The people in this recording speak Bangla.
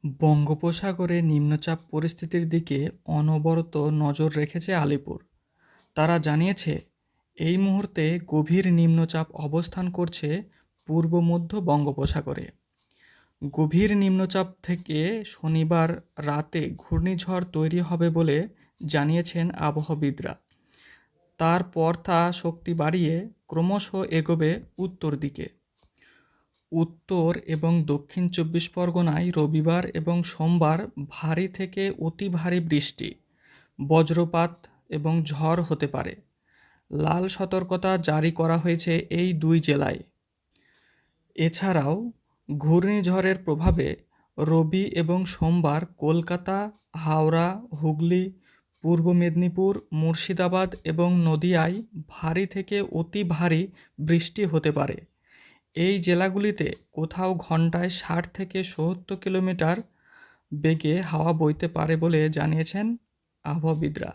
বঙ্গোপসাগরে নিম্নচাপ পরিস্থিতির দিকে অনবরত নজর রেখেছে আলিপুর। তারা জানিয়েছে, এই মুহূর্তে গভীর নিম্নচাপ অবস্থান করছে পূর্ব মধ্য বঙ্গোপসাগরে। গভীর নিম্নচাপ থেকে শনিবার রাতে ঘূর্ণিঝড় তৈরি হবে বলে জানিয়েছেন আবহাওয়াবিদরা। তারপর তা শক্তি বাড়িয়ে ক্রমশ এগোবে উত্তর দিকে। উত্তর এবং দক্ষিণ চব্বিশ পরগনায় রবিবার এবং সোমবার ভারী থেকে অতি ভারী বৃষ্টি, বজ্রপাত এবং ঝড় হতে পারে। লাল সতর্কতা জারি করা হয়েছে এই দুই জেলায়। এছাড়াও ঘূর্ণিঝড়ের প্রভাবে রবি এবং সোমবার কলকাতা, হাওড়া, হুগলি, পূর্ব মেদিনীপুর, মুর্শিদাবাদ এবং নদিয়ায় ভারী থেকে অতি ভারী বৃষ্টি হতে পারে। এই জেলাগুলিতে কোথাও ঘন্টায় 60 থেকে 70 কিলোমিটার বেগে হাওয়া বইতে পারে বলে জানিয়েছেন আবহাওয়াবিদরা।